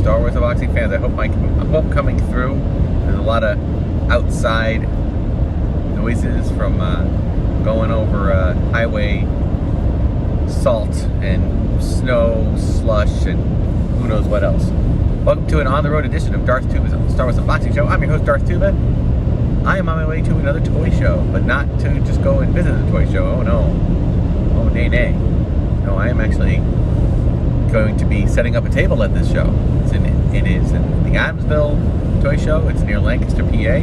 Star Wars unboxing fans. I hope coming through. There's a lot of outside noises from going over highway salt and snow, slush, and who knows what else. Welcome to an on-the-road edition of Darth Tuba's Star Wars Unboxing Show. I'm your host, Darth Tuba. I am on my way to another toy show, but not to just go and visit the toy show. Oh no. Oh nay nay. No, I am actually going to be setting up a table at this show. It is in the Adamsville Toy Show. It's near Lancaster, PA.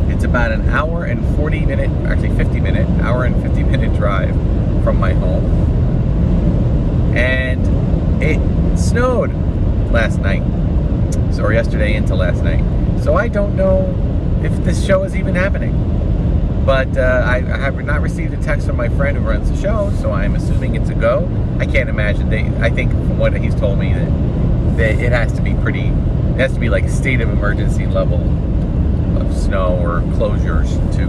It's about an hour and 40 minute, actually 50 minute drive from my home. And it snowed last night, or yesterday into last night. So I don't know if this show is even happening. But I have not received a text from my friend who runs the show, so I'm assuming it's a go. I can't imagine. I think from what he's told me that it has to be it has to be like state of emergency level of snow or closures to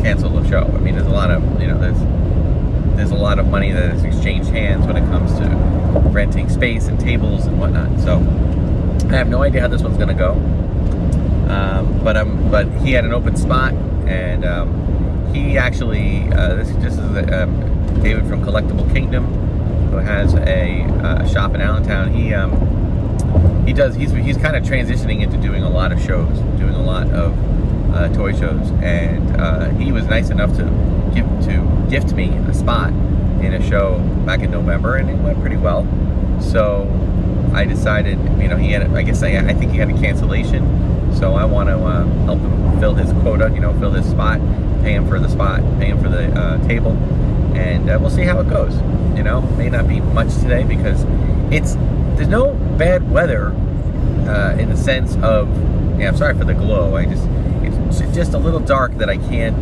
cancel the show. I mean, there's a lot of, there's a lot of money that is exchanged hands when it comes to renting space and tables and whatnot. So I have no idea how this one's going to go. But he had an open spot, and he actually this is David from Collectible Kingdom, who has a shop in Allentown. He's kind of transitioning into doing a lot of shows, doing a lot of toy shows, and he was nice enough to gift me a spot in a show back in November, and it went pretty well. So I decided, I think he had a cancellation. So I want to help him fill his quota, fill his spot, pay him for the spot, pay him for the table, and we'll see how it goes. May not be much today because there's no bad weather in the sense of, I'm sorry for the glow. It's just a little dark that I can't,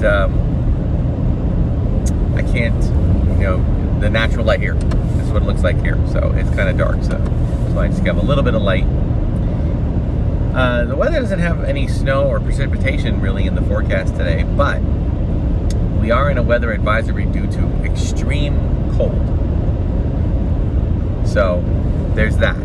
the natural light here. This is what it looks like here. So it's kind of dark. So I just have a little bit of light. The weather doesn't have any snow or precipitation really in the forecast today, but we are in a weather advisory due to extreme cold. So there's that.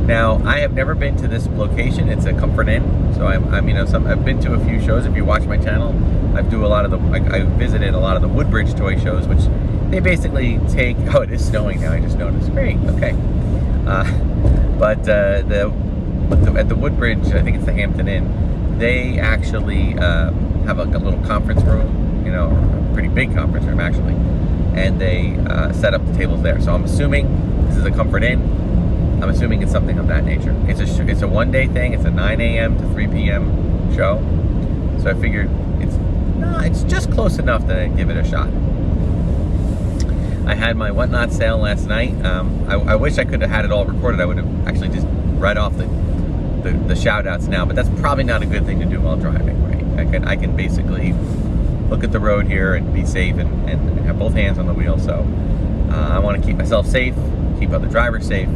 Now, I have never been to this location. It's a Comfort Inn. So I've been to a few shows. If you watch my channel, I visited a lot of the Woodbridge toy shows, which they basically take. Oh, it is snowing now. I just noticed. Great. Okay. At the Woodbridge, I think it's the Hampton Inn, they actually have a little conference room, a pretty big conference room actually, and they set up the tables there. So I'm assuming this is a Comfort Inn. I'm assuming it's something of that nature. It's a one-day thing. It's a 9 a.m. to 3 p.m. show. So I figured it's just close enough that I'd give it a shot. I had my Whatnot sale last night. I wish I could have had it all recorded. I would have actually just read off the shout outs now, but that's probably not a good thing to do while driving, right? I can basically look at the road here and be safe and have both hands on the wheel. So I want to keep myself safe, keep other drivers safe.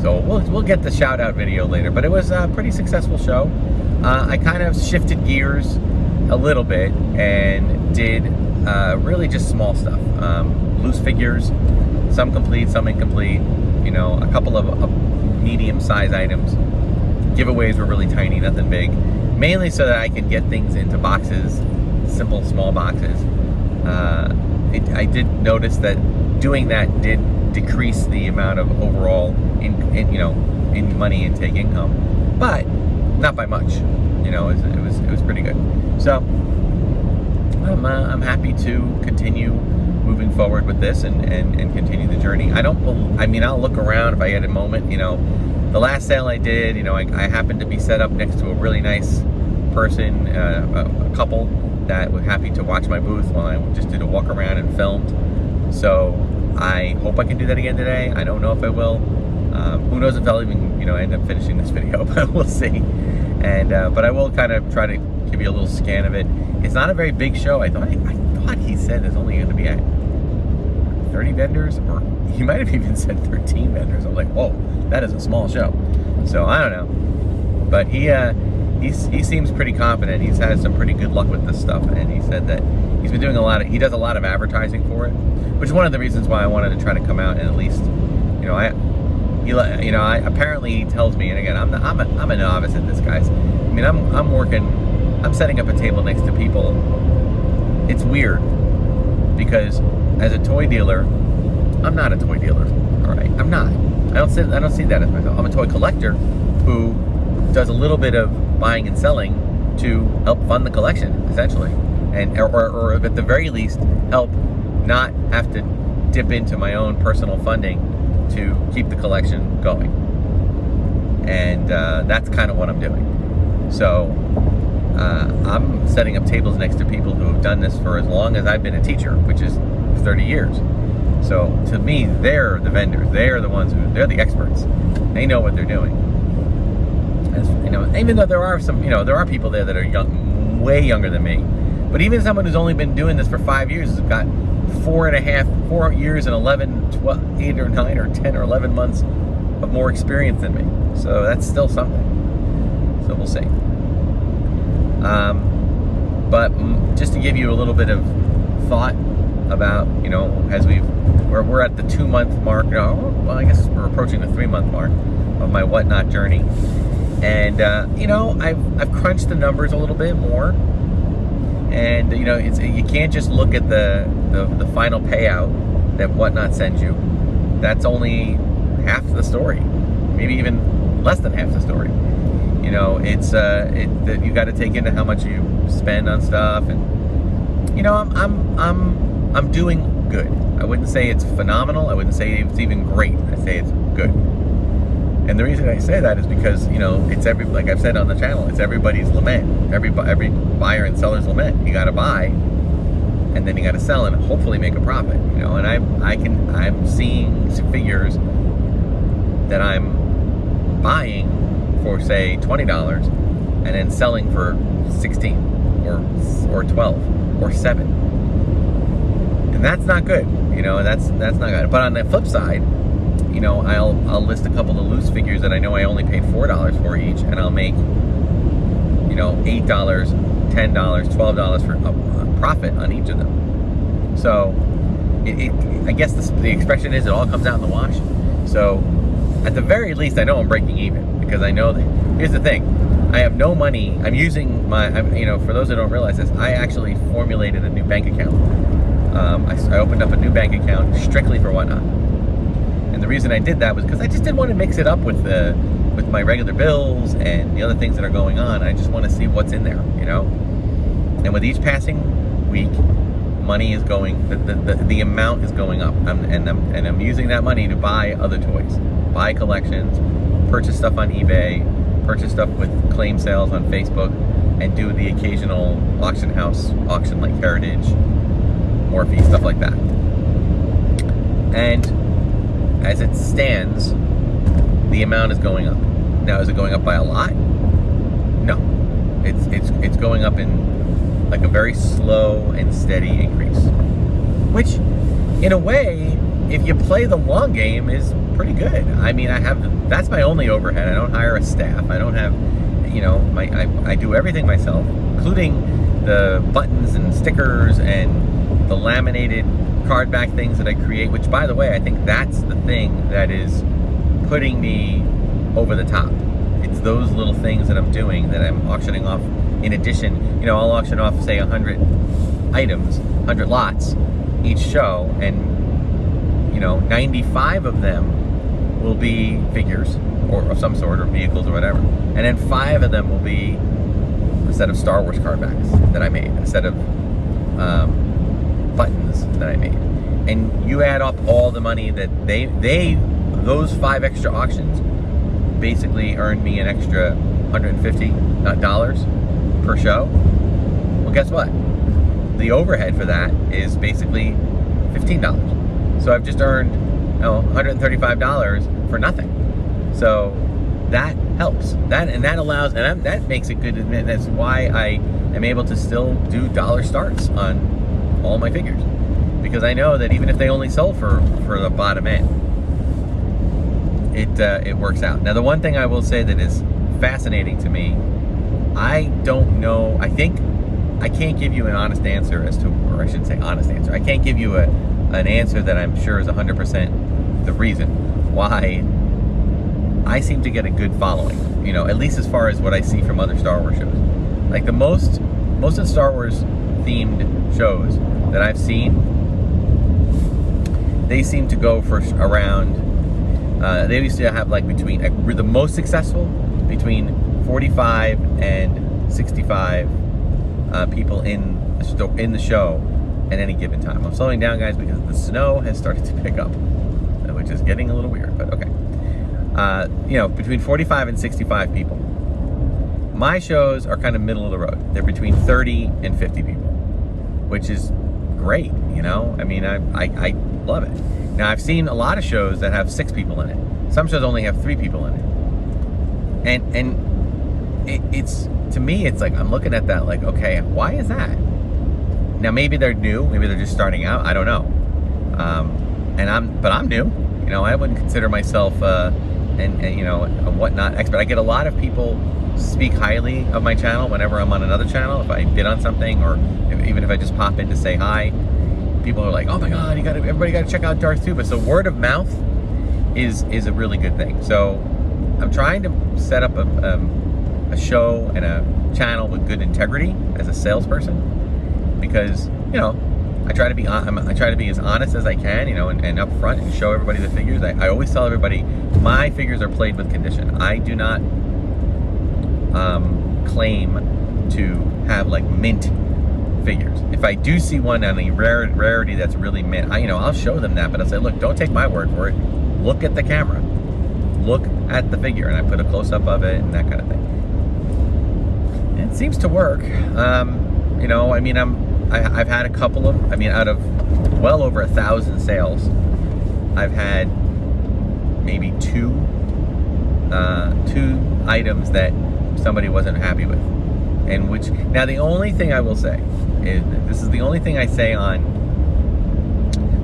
So we'll get the shout out video later, but it was a pretty successful show. I kind of shifted gears a little bit and did really just small stuff. Loose figures, some complete, some incomplete, a couple of medium-sized items. Giveaways were really tiny, nothing big. Mainly so that I can get things into boxes, simple, small boxes. I did notice that doing that did decrease the amount of overall in money intake income, but not by much. It was pretty good. So I'm happy to continue moving forward with this and continue the journey. I'll look around if I get a moment. The last sale I did, I happened to be set up next to a really nice person, a couple that were happy to watch my booth while I just did a walk around and filmed. So I hope I can do that again today. I don't know if I will. Who knows if I'll even, end up finishing this video, but we'll see. And but I will kind of try to give you a little scan of it. It's not a very big show. I thought he said there's only going to be 30 vendors, or he might have even said 13 vendors. I'm like, whoa, that is a small show. So I don't know, but he seems pretty confident. He's had some pretty good luck with this stuff, and he said that he's been doing he does a lot of advertising for it, which is one of the reasons why I wanted to try to come out and at least, apparently he tells me, and again, I'm a novice at this, guys. I mean, I'm setting up a table next to people. It's weird because as a toy dealer, I'm not a toy dealer. All right, I'm not. I don't see that as myself. I'm a toy collector who does a little bit of buying and selling to help fund the collection, essentially, or at the very least help not have to dip into my own personal funding to keep the collection going. And that's kind of what I'm doing. So I'm setting up tables next to people who have done this for as long as I've been a teacher, which is 30 years. So to me, they're the vendors. They're the ones they're the experts. They know what they're doing. Even though there are people there that are young, way younger than me. But even someone who's only been doing this for 5 years has got 4 years and 8 or 9 or 10 or 11 months of more experience than me. So that's still something. So we'll see. But just to give you a little bit of thought about, as we're at the 2-month mark now. Well, I guess we're approaching the 3-month mark of my Whatnot journey. And, I've crunched the numbers a little bit more. And, you can't just look at the final payout that Whatnot sends you. That's only half the story, maybe even less than half the story. You got to take into how much you spend on stuff, and I'm doing good. I wouldn't say it's phenomenal. I wouldn't say it's even great. I say it's good. And the reason I say that is because it's like I've said on the channel, it's everybody's lament. Every buyer and seller's lament. You got to buy, and then you got to sell and hopefully make a profit. And I'm seeing figures that I'm buying for say $20 and then selling for 16 or 12 or 7, and that's not good. That's not good. But on the flip side, I'll list a couple of loose figures that I know I only paid $4 for each, and I'll make $8, $10, $12 for a profit on each of them. So I guess the expression is it all comes out in the wash. So at the very least, I know I'm breaking even, because I know that, here's the thing, I have no money. I'm using for those that don't realize this, I actually formulated a new bank account. I opened up a new bank account strictly for Whatnot. And the reason I did that was because I just didn't want to mix it up with my regular bills and the other things that are going on. I just want to see what's in there, And with each passing week, money is going, the amount is going up. And I'm using that money to buy other toys, buy collections, purchase stuff on eBay, purchase stuff with claim sales on Facebook, and do the occasional auction house auction like Heritage, Morphe, stuff like that. And as it stands, the amount is going up. Now, is it going up by a lot? No. It's going up in like a very slow and steady increase. Which, in a way, if you play the long game, is pretty good. I mean, that's my only overhead. I don't hire a staff. I don't have, I do everything myself, including the buttons and stickers and the laminated card back things that I create, which, by the way, I think that's the thing that is putting me over the top. It's those little things that I'm doing that I'm auctioning off. In addition, I'll auction off, say, 100 items, 100 lots each show, and 95 of them will be figures or of some sort, or vehicles or whatever, and then 5 of them will be a set of Star Wars card backs that I made, a set of buttons that I made. And you add up all the money that those 5 extra auctions basically earned me an extra $150 per show. Well, guess what? The overhead for that is basically $15. So I've just earned $135 for nothing. So that helps. That allows, and that makes it good. And that's why I am able to still do dollar starts on all my figures, because I know that even if they only sold for the bottom end, it works out. Now, the one thing I will say that is fascinating to me, I don't know. I think I can't give you an honest answer as to, or I shouldn't say honest answer. I can't give you an answer that I'm sure is 100% the reason why I seem to get a good following, you know, at least as far as what I see from other Star Wars shows. Like most of the Star Wars themed shows that I've seen, they seem to go for around, they used to have like between, the most successful, between 45 and 65 people in the show at any given time. I'm slowing down, guys, because the snow has started to pick up, which is getting a little weird, but okay. You know, between 45 and 65 people. My shows are kind of middle of the road. They're between 30 and 50 people, which is great, you know? I mean, I love it. Now, I've seen a lot of shows that have 6 people in it. Some shows only have 3 people in it. And it's, to me, it's like, I'm looking at that like, okay, why is that? Now, maybe they're new, maybe they're just starting out, I don't know. But I'm new. You know, I wouldn't consider myself, you know, a whatnot expert. I get a lot of people speak highly of my channel whenever I'm on another channel. If I bid on something, or even if I just pop in to say hi, people are like, "Oh my God, everybody got to check out Darth Tuba." So word of mouth is a really good thing. So I'm trying to set up a show and a channel with good integrity as a salesperson, because, you know, I try to be as honest as I can, you know, and upfront, and show everybody the figures. I always tell everybody my figures are played with condition. I do not claim to have like mint figures. If I do see one on a rarity that's really mint, I'll show them that, but I'll say, look, don't take my word for it. Look at the camera. Look at the figure, and I put a close-up of it and that kind of thing. And it seems to work. You know, I mean, I've had a couple of, out of well over 1,000 sales, I've had maybe two items that somebody wasn't happy with. And which, now the only thing I will say is, this is the only thing I say on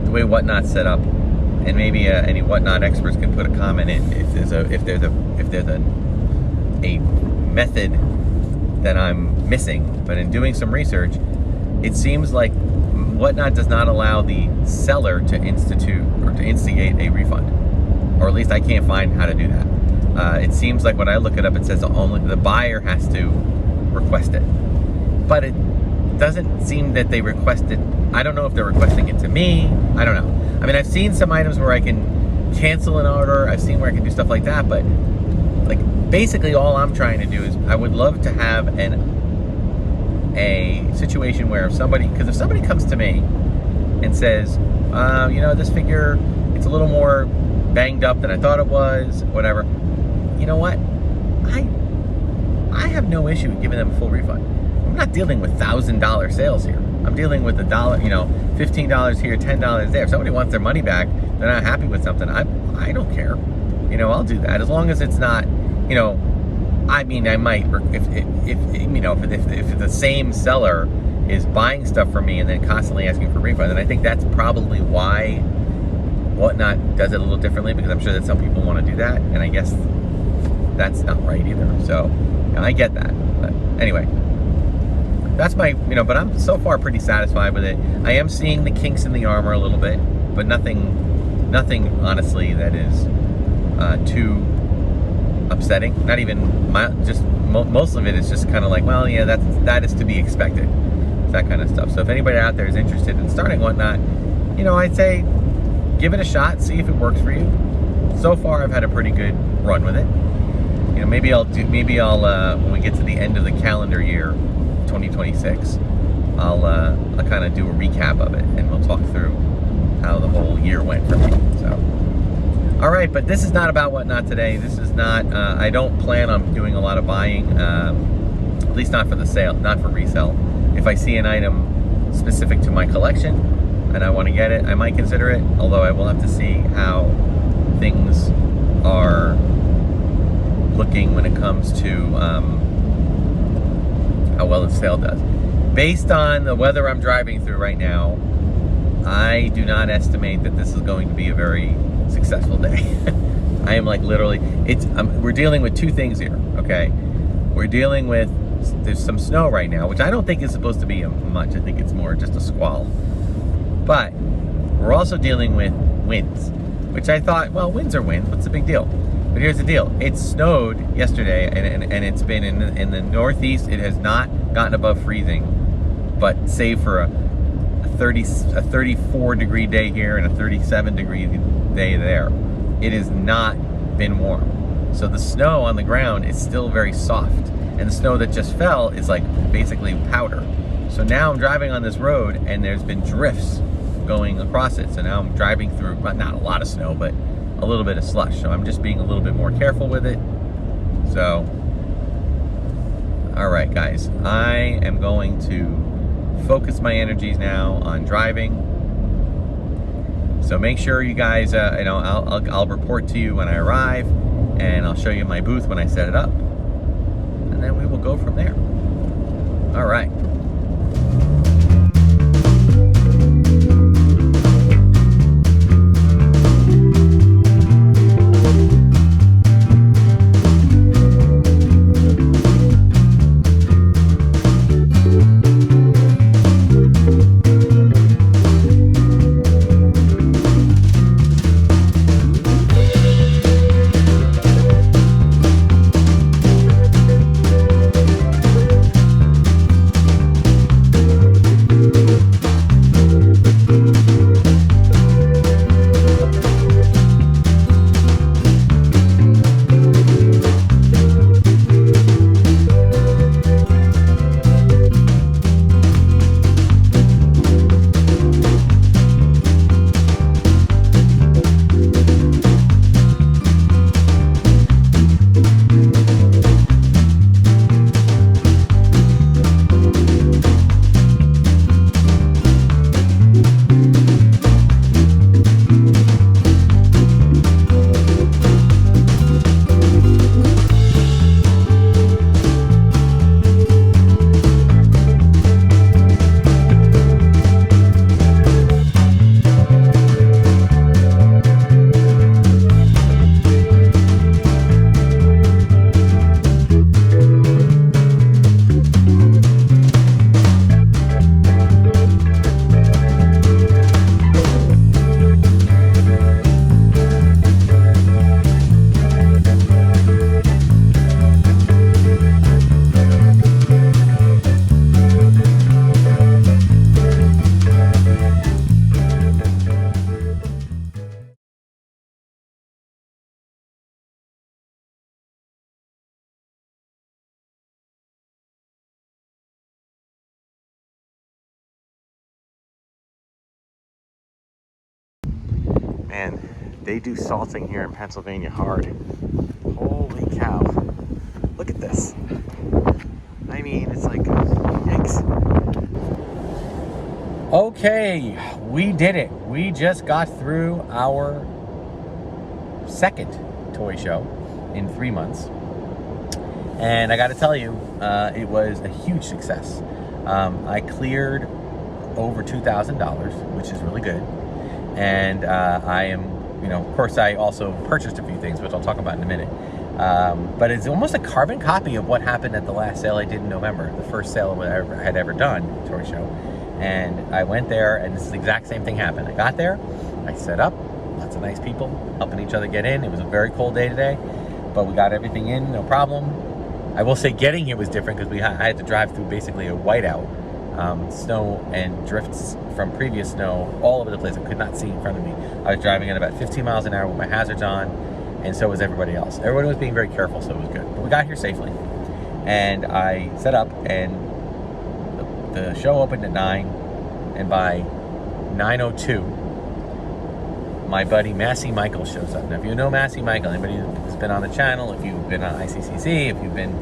the way Whatnot's set up, and maybe any Whatnot experts can put a comment in if there's a method that I'm missing. But in doing some research, it seems like Whatnot does not allow the seller to institute or to instigate a refund, or at least I can't find how to do that. It seems like when I look it up, it says only the buyer has to request it, but it doesn't seem that they request it. I don't know if they're requesting it to me. I don't know. I mean, I've seen some items where I can cancel an order. I've seen where I can do stuff like that, but like basically all I'm trying to do is, I would love to have a situation where if somebody comes to me and says, you know, this figure, it's a little more banged up than I thought it was, whatever, you know what, I have no issue with giving them a full refund. I'm not dealing with $1,000 sales here. I'm dealing with $1, you know, $15 here, $10 there. If somebody wants their money back, they're not happy with something, I don't care. You know, I'll do that as long as it's not, you know, I mean, I might, if the same seller is buying stuff from me and then constantly asking for refund, then I think that's probably why Whatnot does it a little differently, because I'm sure that some people want to do that, and I guess that's not right either. So, you know, I get that. But anyway, that's my, you know, but I'm so far pretty satisfied with it. I am seeing the kinks in the armor a little bit, but nothing honestly that is too upsetting. Not even most of it is just kind of like, well, yeah, that is to be expected, that kind of stuff. So if anybody out there is interested in starting Whatnot, you know, I'd say give it a shot, see if it works for you. So far, I've had a pretty good run with it. You know, maybe I'll when we get to the end of the calendar year, 2026, I'll kind of do a recap of it, and we'll talk through how the whole year went for me. So. All right, but this is not about Whatnot today. This is not, I don't plan on doing a lot of buying, at least not for the sale, not for resale. If I see an item specific to my collection and I want to get it, I might consider it, although I will have to see how things are looking when it comes to how well the sale does. Based on the weather I'm driving through right now, I do not estimate that this is going to be a very successful day. I am like literally, we're dealing with two things here, okay? We're dealing with, there's some snow right now, which I don't think is supposed to be much. I think it's more just a squall. But we're also dealing with winds, which I thought, well, winds are winds, what's the big deal? But here's the deal. It snowed yesterday, and it's been in the Northeast. It has not gotten above freezing, but save for a 34 degree day here and a 37 degree day there, it has not been warm. So the snow on the ground is still very soft, and the snow that just fell is like basically powder. So now I'm driving on this road, and there's been drifts going across it. So now I'm driving through, well, not a lot of snow, but a little bit of slush. So I'm just being a little bit more careful with it. So, all right, guys, I am going to focus my energies now on driving. So make sure you guys, I'll report to you when I arrive, and I'll show you my booth when I set it up, and then we will go from there. All right. Man, they do salting here in Pennsylvania hard. Holy cow. Look at this. I mean, it's like, yikes. Okay, we did it. We just got through our second toy show in 3 months. And I gotta tell you, it was a huge success. I cleared over $2,000, which is really good. And I am, of course, I also purchased a few things, which I'll talk about in a minute. But it's almost a carbon copy of what happened at the last sale I did in November, the first sale I had ever done, toy show. And I went there, and this is the exact same thing happened. I got there, I set up, lots of nice people helping each other get in. It was a very cold day today, but we got everything in, no problem. I will say getting here was different because I had to drive through basically a whiteout. Snow and drifts from previous snow all over the place. I could not see in front of me. I was driving at about 15 miles an hour with my hazards on, and so was everybody else. Everyone was being very careful, so it was good. But we got here safely, and I set up, and the show opened at 9, and by 9:02, my buddy Massey Michael shows up. Now, if you know Massey Michael, anybody who's been on the channel, if you've been on ICCC, if you've been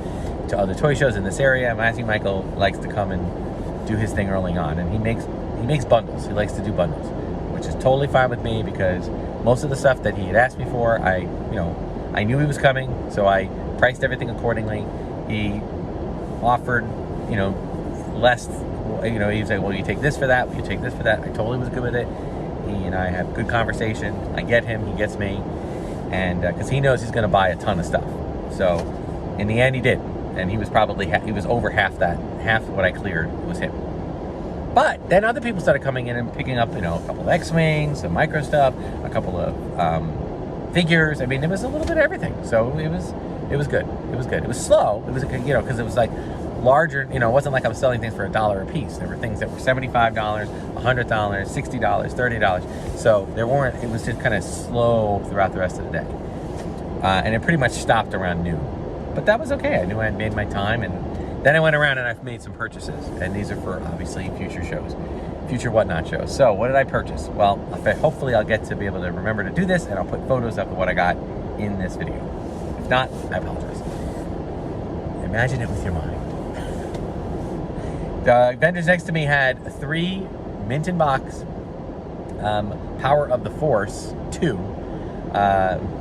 to other toy shows in this area, Massey Michael likes to come and do his thing early on, and he makes bundles. He likes to do bundles, which is totally fine with me because most of the stuff that he had asked me for, I knew he was coming, so I priced everything accordingly. He offered, less. He was like, well, you take this for that, will you take this for that? I totally was good with it. He and I have good conversation. I get him, he gets me, and because he knows he's going to buy a ton of stuff. So in the end, he did, and he was probably he was over half of what I cleared was him. But then other people started coming in and picking up, a couple of X-Wings, some micro stuff, a couple of figures. I mean, it was a little bit of everything. So it was good. It was good. It was slow. It was, you know, because it was like larger, you know, it wasn't like I was selling things for $1 a piece. There were things that were $75, $100, $60, $30. So there weren't, it was just kind of slow throughout the rest of the day. And it pretty much stopped around noon. But that was okay. I knew I had made my time, and then I went around and I've made some purchases. And these are for, obviously, future shows, future Whatnot shows. So what did I purchase? Well, hopefully I'll get to be able to remember to do this, and I'll put photos up of what I got in this video. If not, I apologize. Imagine it with your mind. The vendors next to me had 3 mint in box, Power of the Force 2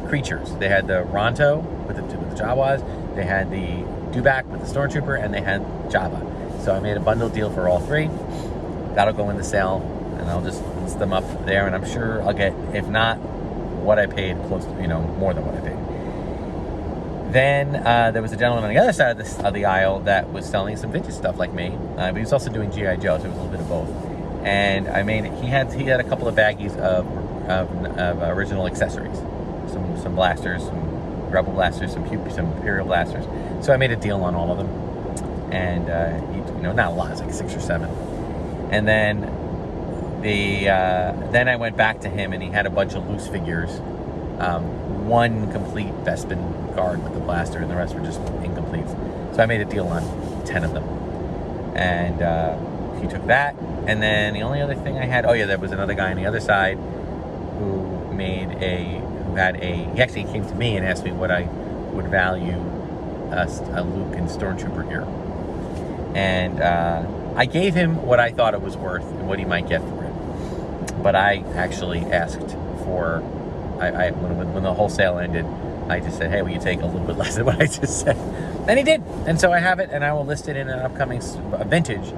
creatures. They had the Ronto with the Jawas, they had the Dubak with the Stormtrooper, and they had Jabba. So I made a bundle deal for all 3. That'll go in the sale, and I'll just list them up there, and I'm sure I'll get, if not what I paid, close to, you know, more than what I paid. Then there was a gentleman on the other side of the aisle that was selling some vintage stuff like me, but he was also doing G.I. Joe, so it was a little bit of both. And I made, he had a couple of baggies of original accessories, some blasters, some Rebel blasters, some Imperial blasters. So I made a deal on all of them, and you know, not a lot, it's like 6 or 7. And then then I went back to him, and he had a bunch of loose figures. One complete Bespin guard with the blaster, and the rest were just incompletes. So I made a deal on 10 of them, and he took that. And then the only other thing I had, oh yeah, there was another guy on the other side who he actually came to me and asked me what I would value a Luke and Stormtrooper here. And I gave him what I thought it was worth and what he might get for it. But I actually asked for, when the whole sale ended, I just said, hey, will you take a little bit less than what I just said? And he did. And so I have it, and I will list it in an upcoming vintage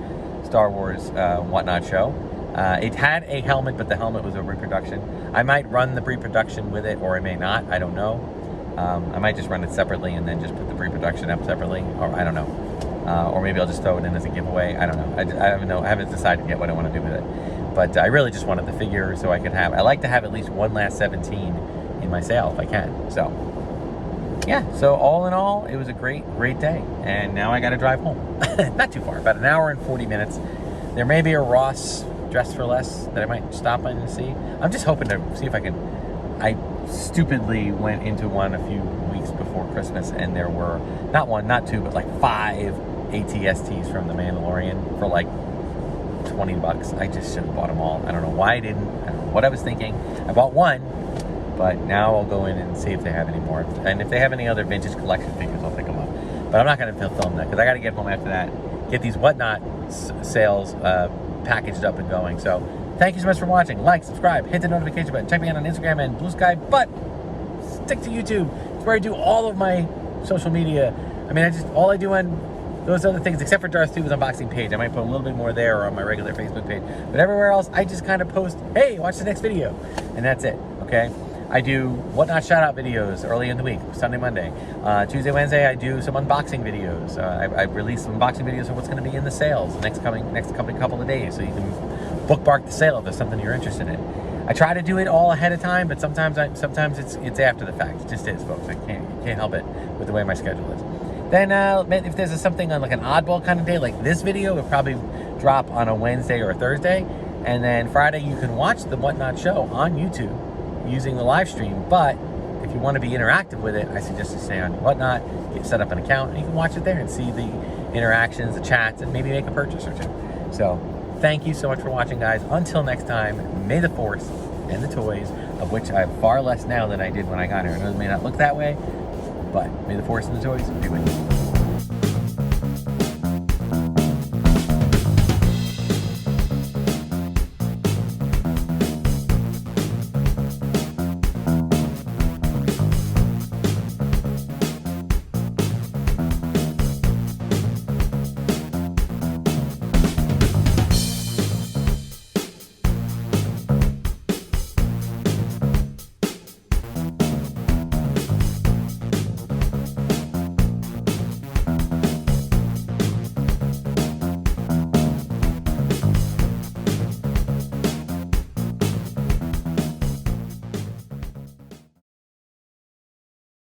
Star Wars Whatnot show. It had a helmet, but the helmet was a reproduction. I might run the pre-production with it, or I may not. I don't know. I might just run it separately and then just put the pre-production up separately, or I don't know. Or maybe I'll just throw it in as a giveaway. I don't know. I don't know. I haven't decided yet what I want to do with it. But I really just wanted the figure so I could have, I like to have at least one last 17 in my sale if I can. So, yeah. So all in all, it was a great day. And now I got to drive home. Not too far, about an hour and 40 minutes. There may be a Ross Dress for Less that I might stop in and see. I'm just hoping to see if I can. I stupidly went into one a few weeks before Christmas, and there were not 1, not 2, but like 5 ATSTs from The Mandalorian for like $20. I just should have bought them all. I don't know why I didn't. I don't know what I was thinking. I bought one, but now I'll go in and see if they have any more. And if they have any other vintage collection figures, I'll pick them up. But I'm not going to film that because I got to get home after that, get these Whatnot sales packaged up and going. So thank you so much for watching. Like, subscribe, hit the notification button. Check me out on Instagram and Bluesky, but stick to YouTube. It's where I do all of my social media. I mean, all I do on those other things, except for Darth Tuba's unboxing page. I might put a little bit more there or on my regular Facebook page. But everywhere else, I just kind of post, hey, watch the next video. And that's it, okay? I do Whatnot shout-out videos early in the week, Sunday, Monday. Tuesday, Wednesday, I do some unboxing videos. I release some unboxing videos of what's going to be in the sales the next couple of days, so you can bookmark the sale if there's something you're interested in. I try to do it all ahead of time, but sometimes it's after the fact. It just is, folks. I can't help it with the way my schedule is. Then if there's something on like an oddball kind of day, like this video, it'll probably drop on a Wednesday or a Thursday. And then Friday, you can watch the Whatnot show on YouTube using the live stream. But if you want to be interactive with it, I suggest you stay on Whatnot, set up an account, and you can watch it there and see the interactions, the chats, and maybe make a purchase or two. So thank you so much for watching, guys. Until next time, may the Force and the toys, of which I have far less now than I did when I got here. I know it may not look that way, but may the Force and the toys be with you.